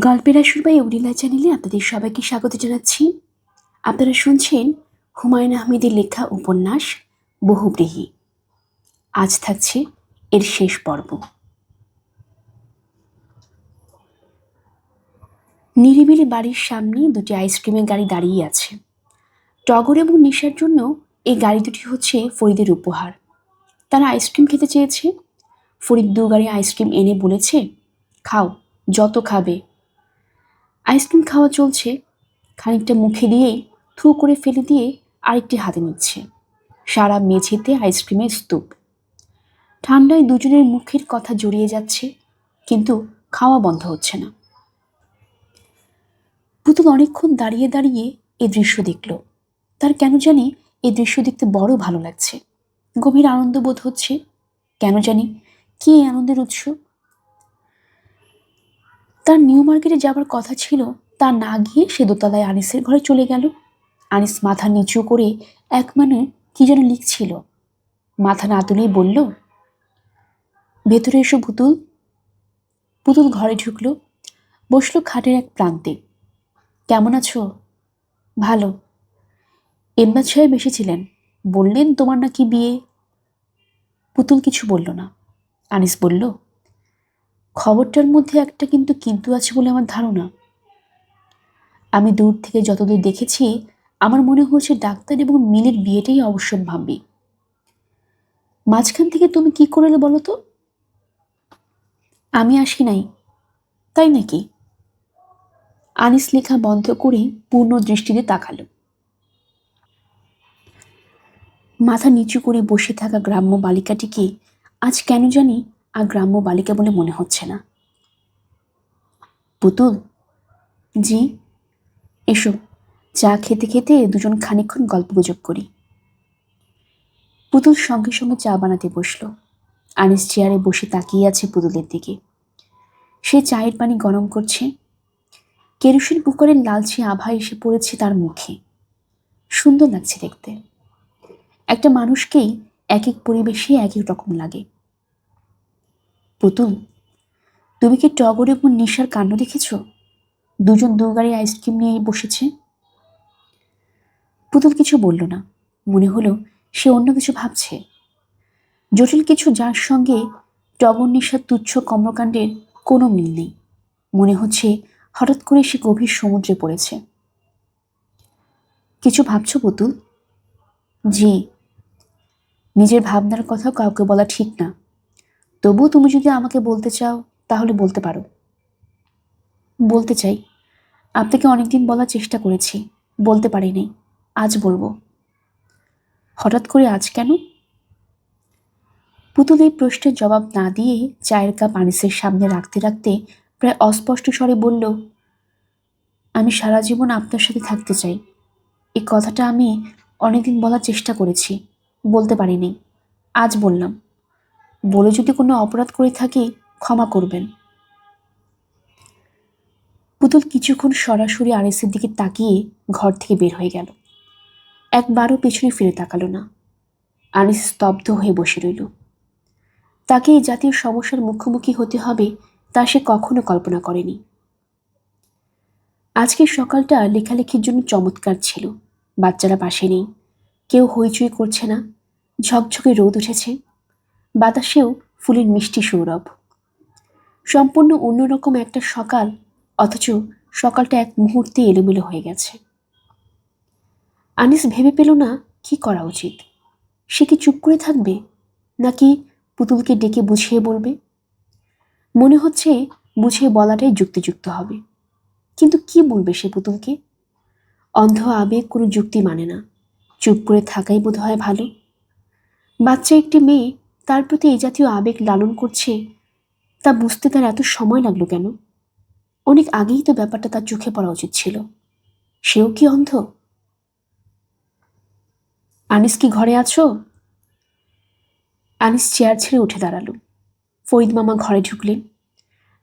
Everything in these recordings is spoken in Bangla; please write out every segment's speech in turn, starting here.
গল্পের আসর বাই অডিলা চ্যানেলে আপনাদের সবাইকে স্বাগত জানাচ্ছি। আপনারা শুনছেন হুমায়ুন আহমেদের লেখা উপন্যাস বহুব্রীহি। আজ থাকছে এর শেষ পর্ব। নিরিবিলি বাড়ির সামনে দুটি আইসক্রিমের গাড়ি দাঁড়িয়ে আছে। টগর এবং নিশার জন্য এই গাড়ি দুটি হচ্ছে ফরিদের উপহার। তারা আইসক্রিম খেতে চেয়েছে। ফরিদ 2 গাড়ি আইসক্রিম এনে বলেছে, খাও, যত খাবে। আইসক্রিম খাওয়া চলছে। খানিকটা মুখে দিয়েই থু করে ফেলে দিয়ে আরেকটি হাতে নিচ্ছে। সারা মেঝেতে আইসক্রিমের স্তূপ। ঠান্ডায় দুজনের মুখের কথা জড়িয়ে যাচ্ছে, কিন্তু খাওয়া বন্ধ হচ্ছে না। পুতুল অনেকক্ষণ দাঁড়িয়ে দাঁড়িয়ে এই দৃশ্য দেখল। তার কেন জানি এই দৃশ্য দেখতে বড় ভালো লাগছে। গভীর আনন্দ বোধ হচ্ছে। কেন জানি কি এই আনন্দের উৎস। তার নিউ মার্কেটে যাবার কথা ছিল, তা না গিয়ে সে দোতলায় আনিসের ঘরে চলে গেল। আনিস মাথা নিচু করে এক মানে কি যেন লিখছিল। মাথা না তুলেই বলল, ভেতরে এসো পুতুল। পুতুল ঘরে ঢুকলো, বসলো খাটের এক প্রান্তে। কেমন আছো? ভালো। এমদাদ সাহেব এসেছিলেন, বললেন তোমার নাকি বিয়ে। পুতুল কিছু বলল না। আনিস বলল, খবরটার মধ্যে একটা কিন্তু কিন্তু আছে বলে আমার ধারণা। আমি দূর থেকে যতদূর দেখেছি, আমার মনে হচ্ছে ডাক্তার এবং মিলের বিয়েটাই অবশ্যম্ভাবী। মাঝখান থেকে তুমি কি করলে বলো তো? আমি আসি নাই। তাই নাকি? আনিস লেখা বন্ধ করে পূর্ণ দৃষ্টিতে তাকালো। মাথা নিচু করে বসে থাকা গ্রাম্য বালিকাটিকে আজ কেন জানি আর গ্রাম্য বালিকা বলে মনে হচ্ছে না। পুতুল, জি। এসো, চা খেতে খেতে দুজন খানিকক্ষণ গল্পগুজব করি। পুতুল সঙ্গে সঙ্গে চা বানাতে বসলো। আনিস চেয়ারে বসে তাকিয়ে আছে পুতুলের দিকে। সে চায়ের পানি গরম করছে। কেরোসিন কুকারের লালচে আভা এসে পড়েছে তার মুখে। সুন্দর লাগছে দেখতে। একটা মানুষকেই এক এক পরিবেশে এক এক রকম লাগে। পুতুল, তুমি কি টগর এবং নিশার কাণ্ড দেখেছ? দুজন 2 গাড়ি আইসক্রিম নিয়ে বসেছে। পুতুল কিছু বলল না। মনে হলো সে অন্য কিছু ভাবছে, জটিল কিছু, যার সঙ্গে টগর নিশার তুচ্ছ কর্মকাণ্ডের কোনো মিল নেই। মনে হচ্ছে হঠাৎ করে সে গভীর সমুদ্রে পড়েছে। কিছু ভাবছো পুতুল? জি। নিজের ভাবনার কথা কাউকে বলা ঠিক না। তবু তুমি যদি আমাকে বলতে চাও তাহলে বলতে পারো। বলতে চাই। আপনাকে অনেকদিন বলার চেষ্টা করেছি, বলতে পারিনি। আজ বলবো। হঠাৎ করে আজ কেন? পুতুল এই প্রশ্নের জবাব না দিয়ে চায়ের কাপ আনিসের সামনে রাখতে রাখতে প্রায় অস্পষ্ট স্বরে বলল, আমি সারা জীবন আপনার সাথে থাকতে চাই। এই কথাটা আমি অনেকদিন বলার চেষ্টা করেছি, বলতে পারিনি। আজ বললাম। বলে যদি কোনো অপরাধ করে থাকি ক্ষমা করবেন। পুতুল কিছুক্ষণ সরাসরি আনিসের দিকে তাকিয়ে ঘর থেকে বের হয়ে গেল। একবারও পেছনে ফিরে তাকালো না। আনিস স্তব্ধ হয়ে বসে রইল। তাকে এই জাতীয় সমস্যার মুখোমুখি হতে হবে তা সে কখনো কল্পনা করেনি। আজকের সকালটা লেখালেখির জন্য চমৎকার ছিল। বাচ্চারা পাশে নেই, কেউ হইচই করছে না। ঝকঝকে রোদ উঠেছে, বাতাসেও ফুলের মিষ্টি সৌরভ। সম্পূর্ণ অন্যরকম একটা সকাল, অথচ সকালটা এক মুহূর্তে এলোমেলো হয়ে গেছে। আনিস ভেবে পেল না কি করা উচিত। সে কি চুপ করে থাকবে, নাকি পুতুলকে ডেকে বুঝিয়ে বলবে? মনে হচ্ছে বুঝিয়ে বলাটাই যুক্তিযুক্ত হবে। কিন্তু কি বলবে সে পুতুলকে? অন্ধ আবেগ কোনো যুক্তি মানে না। চুপ করে থাকাই বোধ হয় ভালো। বাচ্চা একটি মেয়ে তার প্রতি এই জাতীয় আবেগ লালন করছে, তা বুঝতে তার এত সময় লাগলো কেন? অনেক আগেই তো ব্যাপারটা তার চোখে পড়া উচিত ছিল। সেও কি অন্ধ? আনিস, কি ঘরে আছো? আনিস চেয়ার ছেড়ে উঠে দাঁড়ালো। ফরিদ মামা ঘরে ঢুকলেন।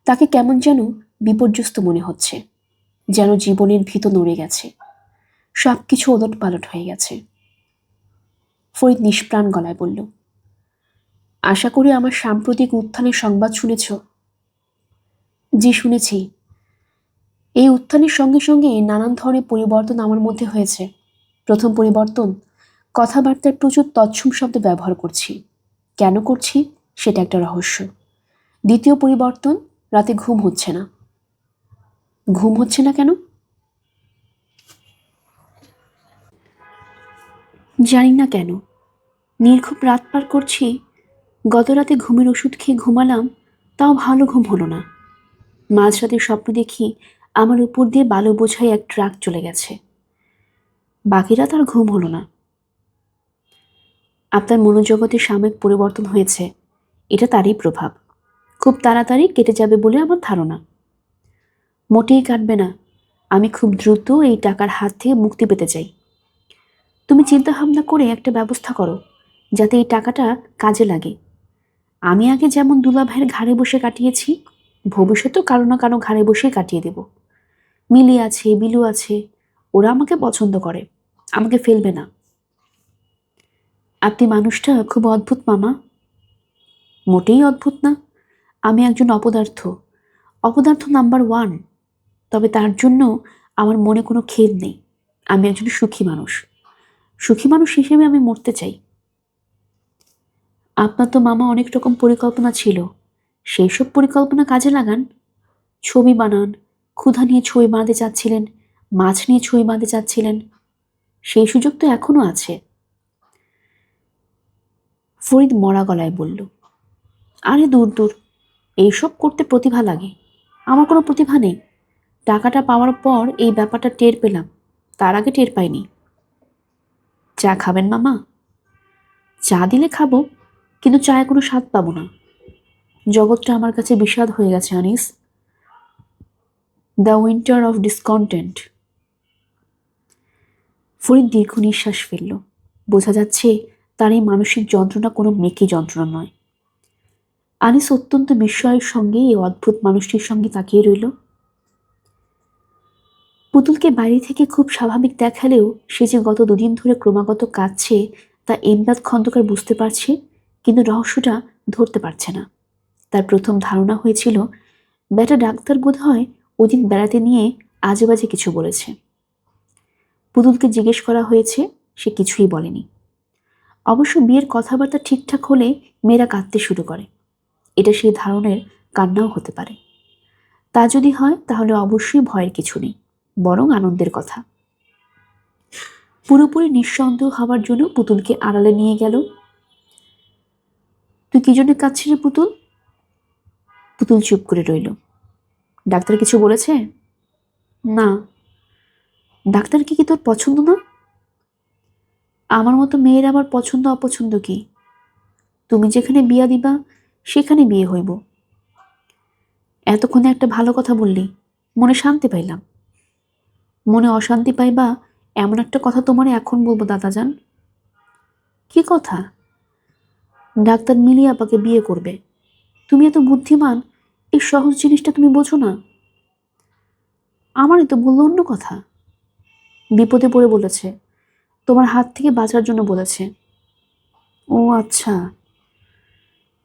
তাকে কেমন যেন বিপর্যস্ত মনে হচ্ছে, যেন জীবনের ভিত নড়ে গেছে, সব কিছু ওলট পালট হয়ে গেছে। ফরিদ নিষ্প্রাণ গলায় বলল, আশা করি আমার সাম্প্রতিক উত্থানের সংবাদ শুনেছ? জি, শুনেছি। এই উত্থানের সঙ্গে সঙ্গে নানান ধরনের পরিবর্তন আমার মধ্যে হয়েছে। প্রথম পরিবর্তন, কথাবার্তায় প্রচুর তৎসম শব্দ ব্যবহার করছি। কেন করছি সেটা একটা রহস্য। দ্বিতীয় পরিবর্তন, রাতে ঘুম হচ্ছে না। ঘুম হচ্ছে না কেন জানি না কেন। নির্ঘুম রাত পার করছি। গত রাতে ঘুমের ওষুধ খেয়ে ঘুমালাম, তাও ভালো ঘুম হলো না। মাঝরাতে স্বপ্ন দেখি আমার উপর দিয়ে বালু বোঝাই এক ট্রাক চলে গেছে। বাকি রাত আর ঘুম হলো না। আপনার মনোজগতে সাময়িক পরিবর্তন হয়েছে, এটা তারই প্রভাব। খুব তাড়াতাড়ি কেটে যাবে বলে আমার ধারণা। মোটেই কাটবে না। আমি খুব দ্রুত এই টাকার হাত থেকে মুক্তি পেতে চাই। তুমি চিন্তা ভাবনা করে একটা ব্যবস্থা করো যাতে এই টাকাটা কাজে লাগে। আমি আগে যেমন দুলা ভাইয়ের ঘাড়ে বসে কাটিয়েছি, ভবিষ্যতেও কারো না কারো ঘাড়ে বসে কাটিয়ে দেব। মিলি আছে, বিলু আছে, ওরা আমাকে পছন্দ করে, আমাকে ফেলবে না। আপনি মানুষটা খুব অদ্ভুত মামা। মোটেই অদ্ভুত না। আমি একজন অপদার্থ, অপদার্থ নাম্বার 1। তবে তার জন্য আমার মনে কোনো খেদ নেই। আমি একজন সুখী মানুষ। সুখী মানুষ হিসেবে আমি মরতে চাই। আপনার তো মামা অনেক রকম পরিকল্পনা ছিল, সেই সব পরিকল্পনা কাজে লাগান। ছবি বানান, ক্ষুধা নিয়ে ছবি বানাতে চাচ্ছিলেন, মাছ নিয়ে ছবি বানাতে চাচ্ছিলেন, সেই সুযোগ তো এখনো আছে। ফরিদ মরা গলায় বলল, আরে দূর দূর, এইসব করতে প্রতিভা লাগে। আমার কোনো প্রতিভা নেই। টাকাটা পাওয়ার পর এই ব্যাপারটা টের পেলাম, তার আগে টের পাইনি। চা খাবেন মামা? চা দিলে খাবো, কিন্তু চায়ে কোনো স্বাদ পাবো না। জগৎটা আমার কাছে বিষাদ হয়ে গেছে Anis. The winter of discontent. Farid দীর্ঘ নিঃশ্বাস ফেলল। বোঝা যাচ্ছে তার এই মানসিক যন্ত্রণা কোনো মেকি যন্ত্রণা নয়। আনিস অত্যন্ত বিস্ময়ের সঙ্গে এই অদ্ভুত মানুষটির সঙ্গে তাকিয়ে রইল। পুতুলকে বাইরে থেকে খুব স্বাভাবিক দেখালেও সে যে গত দুদিন ধরে ক্রমাগত কাঁদছে তা এমদাদ খন্দকার বুঝতে পারছে, কিন্তু রহস্যটা ধরতে পারছে না। তার প্রথম ধারণা হয়েছিল বেটা ডাক্তার বোধ হয় ওদিন বেড়াতে নিয়ে আজে বাজে কিছু বলেছে। পুতুলকে জিজ্ঞেস করা হয়েছে, সে কিছুই বলেনি। অবশ্য বিয়ের কথাবার্তা ঠিকঠাক হলে মেয়েরা কাঁদতে শুরু করে, এটা সেই ধারণের কান্নাও হতে পারে। তা যদি হয় তাহলে অবশ্যই ভয়ের কিছু নেই, বরং আনন্দের কথা। পুরোপুরি নিঃসন্দেহ হওয়ার জন্য পুতুলকে আড়ালে নিয়ে গেল। তুই কি জন্য কাঁদছিস রে পুতুল? পুতুল চুপ করে রইল। ডাক্তার কিছু বলেছে? না। ডাক্তারকে কি তোর পছন্দ না? আমার মতো মেয়ের আবার পছন্দ অপছন্দ কি? তুমি যেখানে বিয়া দিবা সেখানে বিয়ে হইব। এতক্ষণে একটা ভালো কথা বললি, মনে শান্তি পাইলাম। মনে অশান্তি পাইবা এমন একটা কথা তোমারে এখন বলবো দাদাজান। কি কথা? ডাক্তার মিলি আপাকে বিয়ে করবে। তুমি এত বুদ্ধিমান, এই সহজ জিনিসটা তুমি বোঝো না? আমারই তো বললো অন্য কথা। বিপদে পড়ে বলেছে, তোমার হাত থেকে বাঁচার জন্য বলেছে। ও আচ্ছা।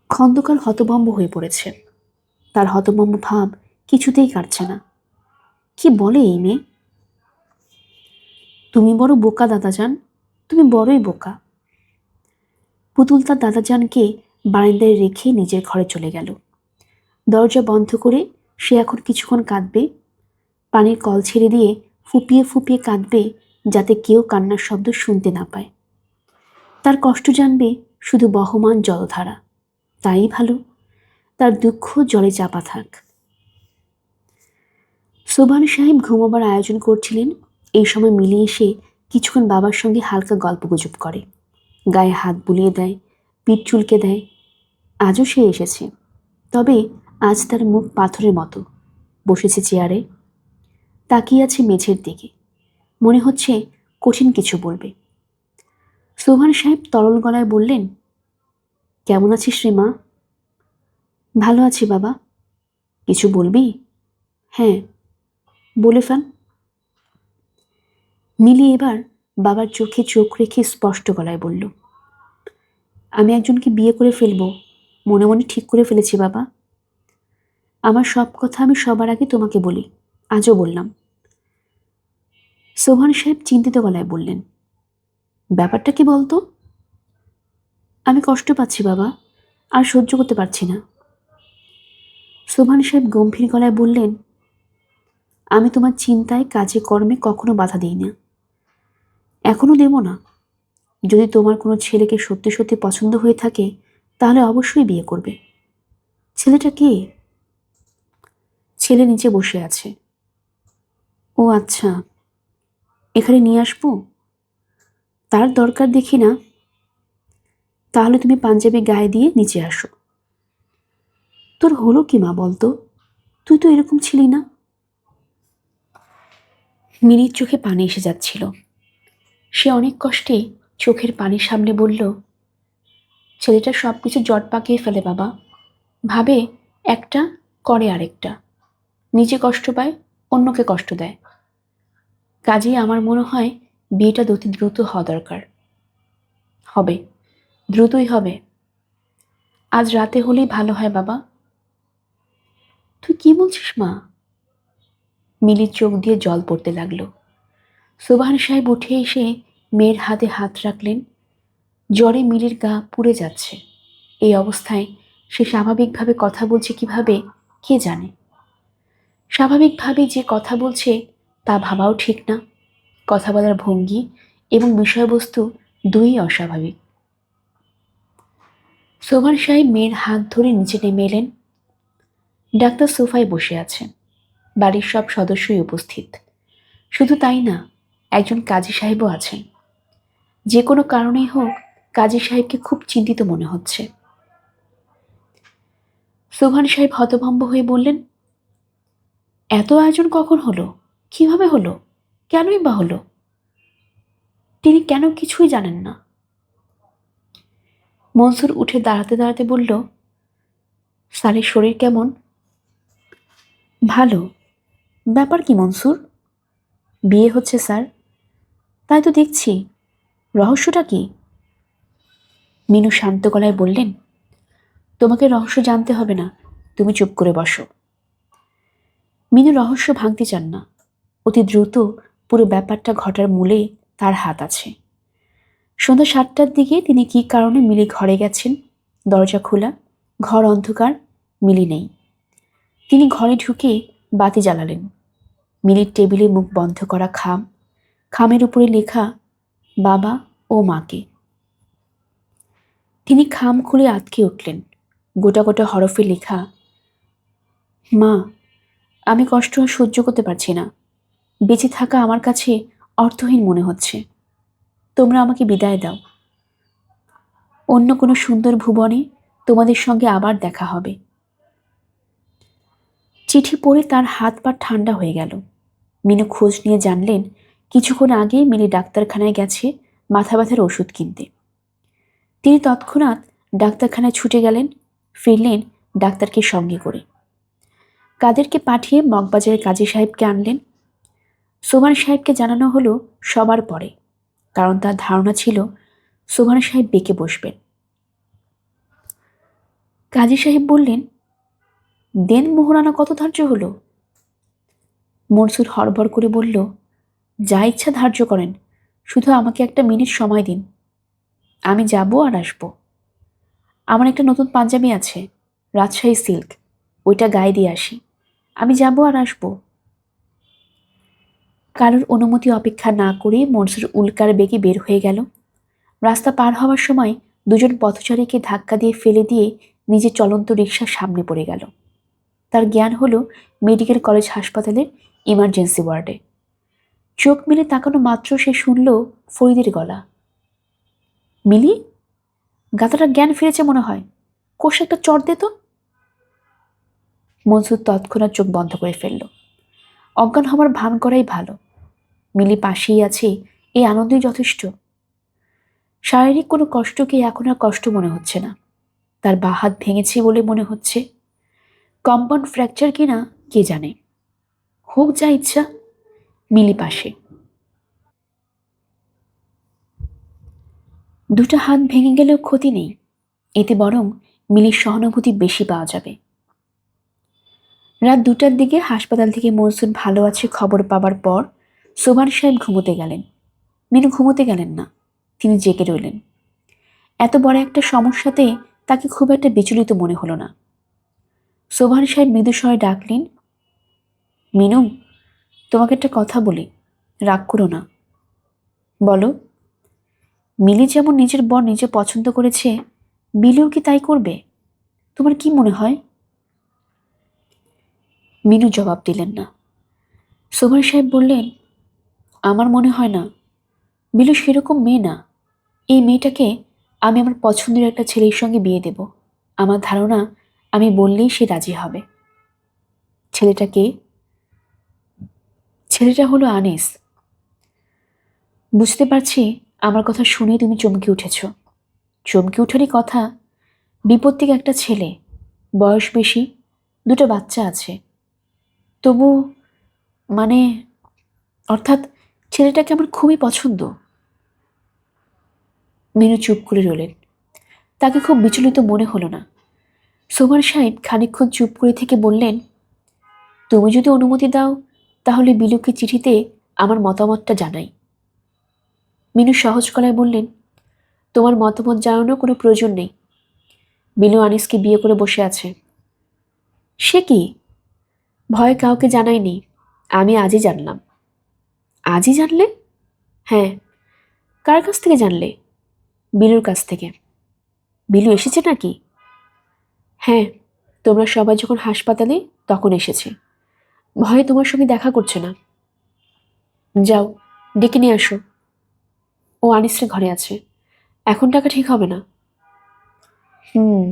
খন্দকার হতভম্ব হয়ে পড়েছে। তার হতভম্ব ভাব কিছুতেই কাটছে না। কি বলে এই মেয়ে? তুমি বড় বোকা দাদাজান, তুমি বড়ই বোকা। পুতুল তার দাদাজানকে বারান্দায় রেখে নিজের ঘরে চলে গেল। দরজা বন্ধ করে সে এখন কিছুক্ষণ কাঁদবে, পানির কল ছেড়ে দিয়ে ফুপিয়ে ফুপিয়ে কাঁদবে, যাতে কেউ কান্নার শব্দ শুনতে না পায়। তার কষ্ট জানবে শুধু বহমান জলধারা, তাই ভালো। তার দুঃখ জলে চাপা থাক। সোবহান সাহেব ঘুমাবার আয়োজন করছিলেন। এই সময় মিলি এসে কিছুক্ষণ বাবার সঙ্গে হালকা গল্পগুজব করে, গায়ে হাত বুলিয়ে দেয়, পিঠ চুলকে দেয়। আজও সে এসেছে, তবে আজ তার মুখ পাথরের মতো। বসেছে চেয়ারে, তাকিয়ে আছে মেঝের দিকে, মনে হচ্ছে কঠিন কিছু বলবে। সোবহান সাহেব তরল গলায় বললেন, কেমন আছিস রে মা? ভালো আছি বাবা। কিছু বলবি? হ্যাঁ, বলে ফেল। মিলি এবার বাবার চোখে চোখ রেখে স্পষ্ট গলায় বলল, আমি একজনকে বিয়ে করে ফেলবো, মনে মনে ঠিক করে ফেলেছি বাবা। আমার সব কথা আমি সবার আগে তোমাকে বলি, আজও বললাম। সোভান সাহেব চিন্তিত গলায় বললেন, ব্যাপারটা কি বলতো? আমি কষ্ট পাচ্ছি বাবা, আর সহ্য করতে পারছি না। সোভান সাহেব গম্ভীর গলায় বললেন, আমি তোমার চিন্তায় কাজে কর্মে কখনো বাধা দিই না, এখনো দেব না। যদি তোমার কোনো ছেলেকে সত্যি সত্যি পছন্দ হয়ে থাকে তাহলে অবশ্যই বিয়ে করবে। ছেলেটা কে? ছেলে নিচে বসে আছে। ও আচ্ছা, এখানে নিয়ে আসবো? তার দরকার দেখি না। তাহলে তুমি পাঞ্জাবি গায়ে দিয়ে নিচে আসো। তোর হলো কি মা বলতো, তুই তো এরকম ছিলি না। মিনির চোখে পানি এসে যাচ্ছিল। সে অনেক কষ্টে চোখের পানির সামনে বলল, ছেলেটা সব কিছু জট পাকিয়ে ফেলে বাবা, ভাবে একটা, করে আরেকটা, নিজে কষ্ট পায়, অন্যকে কষ্ট দেয়। কাজেই আমার মনে হয় বিয়েটা অতি দ্রুত হওয়া দরকার। হবে, দ্রুতই হবে। আজ রাতে হলেই ভালো হয় বাবা। তুই কি বলছিস মা? মিলির চোখ দিয়ে জল পড়তে লাগলো। সোবহান সাহেব উঠে এসে মেয়ের হাতে হাত রাখলেন। জ্বরে মিলির গা পুড়ে যাচ্ছে। এই অবস্থায় সে স্বাভাবিকভাবে কথা বলছে কিভাবে কে জানে। স্বাভাবিকভাবে যে কথা বলছে তা ভাবাও ঠিক না। কথা বলার ভঙ্গি এবং বিষয়বস্তু দুই অস্বাভাবিক। সোবহান সাহেব মেয়ের হাত ধরে নিচে নেমে এলেন। ডাক্তার সোফায় বসে আছেন। বাড়ির সব সদস্যই উপস্থিত। শুধু তাই না, একজন কাজী সাহেবও আছেন। যে কোনো কারণেই হোক কাজী সাহেবকে খুব চিন্তিত মনে হচ্ছে। সোবহান সাহেব হতভম্ব হয়ে বললেন, এত আয়োজন কখন হলো? কিভাবে হলো? কেনই বা হলো? তিনি কেন কিছুই জানেন না? মনসুর উঠে দাঁড়াতে দাঁড়াতে বলল, স্যারের শরীর কেমন? ভালো। ব্যাপার কি মনসুর? বিয়ে হচ্ছে স্যার। তাই তো দেখছি। রহস্যটা কি? মিনু শান্ত গলায় বললেন, তোমাকে রহস্য জানতে হবে না, তুমি চুপ করে বসো। মিনু রহস্য ভাঙতে চান না। অতি দ্রুত পুরো ব্যাপারটা ঘটার মূলে তার হাত আছে। সন্ধ্যা 7টার দিকে তিনি কী কারণে মিলি ঘরে গেছেন। দরজা খোলা, ঘর অন্ধকার, মিলি নেই। তিনি ঘরে ঢুকে বাতি জ্বালালেন। মিলির টেবিলে মুখ বন্ধ করা খাম, খামের উপরে লেখা বাবা ও মাকে। তিনি খাম খুলে আঁতকে উঠলেন। গোটা গোটা হরফে লেখা, মা, আমি কষ্ট আর সহ্য করতে পারছি না। বেঁচে থাকা আমার কাছে অর্থহীন মনে হচ্ছে। তোমরা আমাকে বিদায় দাও। অন্য কোনো সুন্দর ভুবনে তোমাদের সঙ্গে আবার দেখা হবে। চিঠি পড়ে তার হাত পা ঠান্ডা হয়ে গেল। মিনু খোঁজ নিয়ে জানলেন কিছুক্ষণ আগেই মিলি ডাক্তারখানায় গেছে মাথা ব্যথার ওষুধ কিনতে। তিনি তৎক্ষণাৎ ডাক্তারখানায় ছুটে গেলেন, ফিরলেন ডাক্তারকে সঙ্গে করে। কাদেরকে পাঠিয়ে মগবাজারের কাজী সাহেবকে আনলেন। সোবহান সাহেবকে জানানো হলো সবার পরে, কারণ তার ধারণা ছিল সোবহান সাহেব বেঁকে বসবেন। কাজী সাহেব বললেন, দেন মোহরানা কত ধার্য হলো? মনসুর হড়বড় করে বলল, যা ইচ্ছা ধার্য করেন, শুধু আমাকে একটা মিনিট সময় দিন। আমি যাব আর আসব। আমার একটা নতুন পাঞ্জাবি আছে, রাজশাহী সিল্ক, ওইটা গায়ে দিয়ে আসি। আমি যাব আর আসব। কারোর অনুমতি অপেক্ষা না করে মনসুর উল্কার বেগে বের হয়ে গেল। রাস্তা পার হওয়ার সময় দুজন পথচারীকে ধাক্কা দিয়ে ফেলে দিয়ে নিজে চলন্ত রিকশার সামনে পড়ে গেল। তার জ্ঞান হলো মেডিকেল কলেজ হাসপাতালের ইমার্জেন্সি ওয়ার্ডে। চোখ মেলে তাকানো মাত্র সে শুনল ফরিদের গলা, মিলি, গাধাটা জ্ঞান ফিরেছে মনে হয়, কোষ একটা চট দে তো। মনসুর তৎক্ষণাৎ চোখ বন্ধ করে ফেলল। অজ্ঞান হবার ভান করাই ভালো। মিলি পাশেই আছে, এই আনন্দই যথেষ্ট। শারীরিক কোনো কষ্টকে এখন আর কষ্ট মনে হচ্ছে না। তার বাঁ হাত ভেঙেছে বলে মনে হচ্ছে। কম্পাউন্ড ফ্র্যাকচার কিনা কে জানে। হোক যা ইচ্ছা, মিলি পাশে। দুটো হাত ভেঙে গেলেও ক্ষতি নেই, এতে বরং মিলির সহানুভূতি বেশি পাওয়া যাবে। রাত 2টার দিকে হাসপাতাল থেকে মনসুন ভালো আছে খবর পাবার পর সোভান সাহেব ঘুমোতে গেলেন। মিনু ঘুমোতে গেলেন না, তিনি জেগে রইলেন। এত বড় একটা সমস্যাতে তাকে খুব একটা বিচলিত মনে হলো না। সোভান সাহেব মৃদু স্বরে ডাকলেন, মিনু, তোমাকে একটা কথা বলি, রাগ করো না। বলো। মিলি যেমন নিজের বর নিজে পছন্দ করেছে, বিলিও কি তাই করবে? তোমার কি মনে হয়? মিনু জবাব দিলেন না। সোভান সাহেব বললেন, আমার মনে হয় না। বিলু সেরকম মেয়ে না। এই মেয়েটাকে আমি আমার পছন্দের একটা ছেলের সঙ্গে বিয়ে দেব। আমার ধারণা আমি বললেই সে রাজি হবে। ছেলেটা কে? ছেলেটা হলো আনিস। বুঝতে পারছি আমার কথা শুনে তুমি চমকে উঠেছ। চমকে উঠারই কথা। বিপত্তিক একটা ছেলে, বয়স বেশি, 2টা বাচ্চা আছে। তবু মানে অর্থাৎ ছেলেটাকে আমার খুবই পছন্দ। মিনু চুপ করে রইলেন। তাকে খুব বিচলিত মনে হলো না। সোভান সাহেব খানিকক্ষণ চুপ করে থেকে বললেন, তুমি যদি অনুমতি দাও তাহলে বিলুকে চিঠিতে আমার মতামতটা জানাই। মিনু সহজ গলায় বললেন, তোমার মতামত জানানোর কোনো প্রয়োজন নেই। বিলু আনিসকে বিয়ে করে বসে আছে। সে কি? ভয় কাউকে জানাইনি, আমি আজই জানলাম। আজই জানলে? হ্যাঁ। কার কাছ থেকে জানলে? বিলুর কাছ থেকে। বিলু এসেছে নাকি? হ্যাঁ, তোমরা সবাই যখন হাসপাতালে তখন এসেছে। ভয়ে তোমার সঙ্গে দেখা করছে না। যাও, ডেকে নিয়ে আসো। ও আনিসের ঘরে আছে, এখন টাকা ঠিক হবে না। হুম,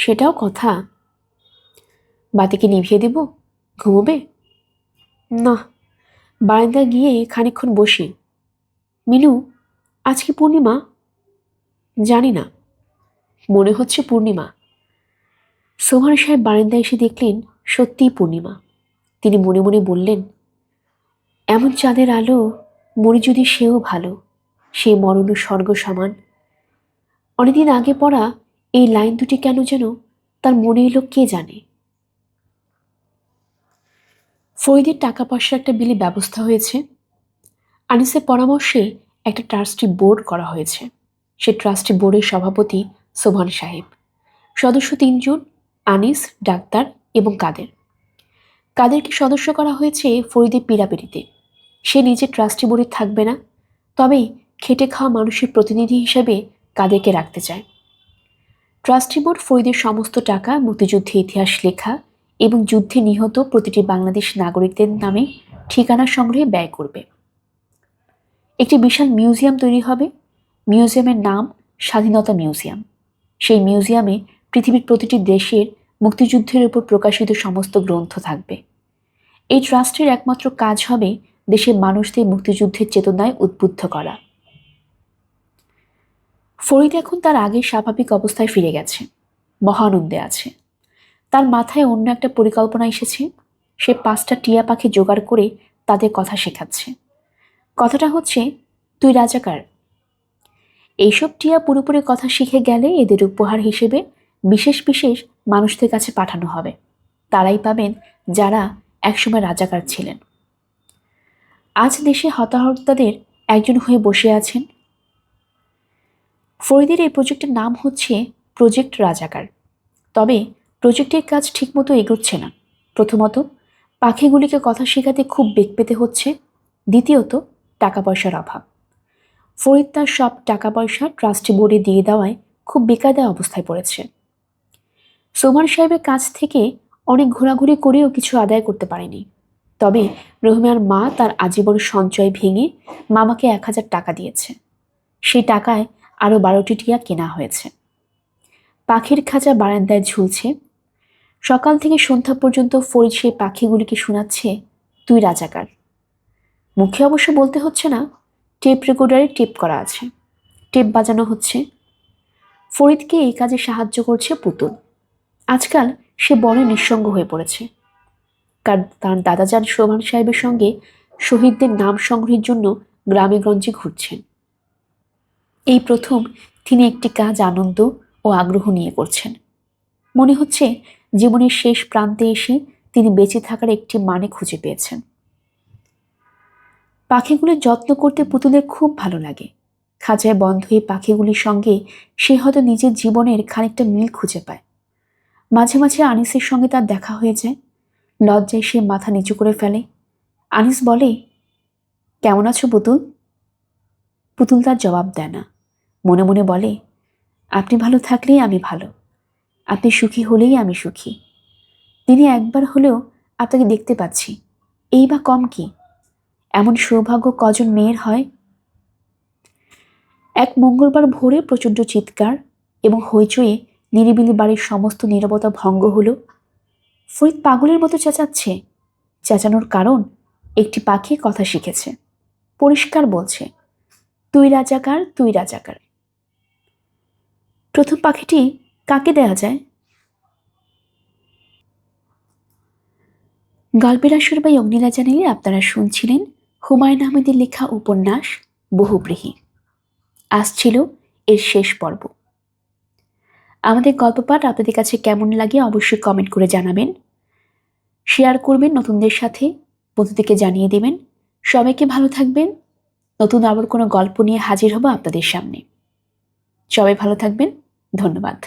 সেটাও কথা। বাতিকে নিভিয়ে দেব, ঘুমোবে? না, বারান্দায় গিয়ে খানিকক্ষণ বসি। মিনু, আজ কি পূর্ণিমা? জানি না, মনে হচ্ছে পূর্ণিমা। সোহান সাহেব বারান্দায় এসে দেখলেন সত্যিই পূর্ণিমা। তিনি মনে মনে বললেন, এমন চাঁদের আলো, মরি যদি সেও ভালো, সে মরণ স্বর্গ সমান। অনেকদিন আগে পড়া এই লাইন দুটি কেন যেন তার মনে এলো কে জানে। ফরিদের টাকা পয়সার একটা বিলি ব্যবস্থা হয়েছে। আনিসের পরামর্শে একটা ট্রাস্টি বোর্ড করা হয়েছে। সে ট্রাস্টি বোর্ডের সভাপতি সোভান সাহেব। সদস্য 3জন, আনিস, ডাক্তার এবং কাদের। কাদেরকে সদস্য করা হয়েছে ফরিদের পীড়াপিড়িতে। সে নিজে ট্রাস্টি বোর্ডে থাকবে না, তবে খেটে খাওয়া মানুষের প্রতিনিধি হিসেবে কাদেরকে রাখতে চায়। ট্রাস্টি বোর্ড ফরিদের সমস্ত টাকা মুক্তিযুদ্ধে ইতিহাস লেখা এবং যুদ্ধে নিহত প্রতিটি বাংলাদেশ নাগরিকদের নামে ঠিকানা সংগ্রহে ব্যয় করবে। একটি বিশাল মিউজিয়াম তৈরি হবে। মিউজিয়ামের নাম স্বাধীনতা মিউজিয়াম। সেই মিউজিয়ামে পৃথিবীর প্রতিটি দেশের মুক্তিযুদ্ধের উপর প্রকাশিত সমস্ত গ্রন্থ থাকবে। এই ট্রাস্টের একমাত্র কাজ হবে দেশের মানুষদের মুক্তিযুদ্ধের চেতনায় উদ্বুদ্ধ করা। ফরিদ এখন তার আগের স্বাভাবিক অবস্থায় ফিরে গেছে, মহানন্দে আছে। তার মাথায় অন্য একটা পরিকল্পনা এসেছে। সে 5টা টিয়া পাখি জোগাড় করে তাদের কথা শেখাচ্ছে। কথাটা হচ্ছে, তুই রাজাকার। এইসব টিয়া পুরোপুরি কথা শিখে গেলে এদের উপহার হিসেবে বিশেষ বিশেষ মানুষদের কাছে পাঠানো হবে। তারাই পাবেন যারা একসময় রাজাকার ছিলেন। আজ দেশে হতাহতদের একজন হয়ে বসে আছেন। ফরিদের এই প্রজেক্টের নাম হচ্ছে প্রজেক্ট রাজাকার। তবে প্রজেক্টের কাজ ঠিকমতো এগোচ্ছে না। প্রথমত, পাখিগুলিকে কথা শেখাতে খুব বেগ পেতে হচ্ছে। দ্বিতীয়ত, টাকা পয়সার অভাব। ফরিদ তার সব টাকা পয়সা ট্রাস্টি বোর্ডে দিয়ে দেওয়ায় খুব বেকায়দা অবস্থায় পড়েছে। সোমান সাহেবের কাছ থেকে অনেক ঘোরাঘুরি করেও কিছু আদায় করতে পারেনি। তবে রহিমার মা তার আজীবন সঞ্চয় ভেঙে মামাকে 1000 টাকা দিয়েছে। সেই টাকায় আরও 12টি টিয়া কেনা হয়েছে। পাখির খাঁচা বারান্দায় ঝুলছে। সকাল থেকে সন্ধ্যা পর্যন্ত ফরিদ সেই পাখিগুলিকে শোনাচ্ছে, তুই রাজাকার। মুখে অবশ্য বলতে হচ্ছে না, টেপ রেকর্ডারে টেপ করা আছে, টেপ বাজানো হচ্ছে। ফরিদকে এই কাজে সাহায্য করছে পুতুল। আজকাল সে বড় নিঃসঙ্গ হয়ে পড়েছে। তার দাদাজান সোভান সাহেবের সঙ্গে শহীদদের নাম সংগ্রহের জন্য গ্রামে গঞ্জে ঘুরছেন। এই প্রথম তিনি একটি কাজ আনন্দ ও আগ্রহ নিয়ে করছেন। মনে হচ্ছে জীবনের শেষ প্রান্তে এসে তিনি বেঁচে থাকার একটি মানে খুঁজে পেয়েছেন। পাখিগুলির যত্ন করতে পুতুলের খুব ভালো লাগে। খাঁচায় বন্ধ এই পাখিগুলির সঙ্গে সে হয়তো নিজের জীবনের খানিকটা মিল খুঁজে পায়। মাঝে মাঝে আনিসের সঙ্গে তার দেখা হয়ে যায়। লজ্জায় সে মাথা নিচু করে ফেলে। আনিস বলে, কেমন আছো পুতুল? পুতুল তার জবাব দেয় না। মনে মনে বলে, আপনি ভালো থাকলেই আমি ভালো, আপনি সুখী হলেই আমি সুখী। দিনে একবার হলেও আপনাকে দেখতে পাচ্ছি, এই বা কম কি? এমন সৌভাগ্য কজন মেয়ের হয়? এক মঙ্গলবার ভোরে প্রচণ্ড চিৎকার এবং হইচয়ে নিরিবিলি বাড়ির সমস্ত নীরবতা ভঙ্গ হলো। ফরিদ পাগলের মতো চেঁচাচ্ছে। চেঁচানোর কারণ, একটি পাখি কথা শিখেছে। পরিষ্কার বলছে, তুই রাজাকার, তুই রাজাকার। প্রথম পাখিটি কাকে দেয়া যায়? গল্পের আসর বাই অগ্নিলা চ্যানেলে আপনারা শুনছিলেন হুমায়ুন আহমেদের লেখা উপন্যাস বহুব্রীহি। আজ ছিল এর শেষ পর্ব। আমাদের গল্প পাঠ আপনাদের কাছে কেমন লাগে অবশ্যই কমেন্ট করে জানাবেন, শেয়ার করবেন নতুনদের সাথে, বন্ধুদেরকে জানিয়ে দেবেন। সবাইকে ভালো থাকবেন। নতুন আবার কোনো গল্প নিয়ে হাজির হব আপনাদের সামনে। সবাই ভালো থাকবেন। ধন্যবাদ।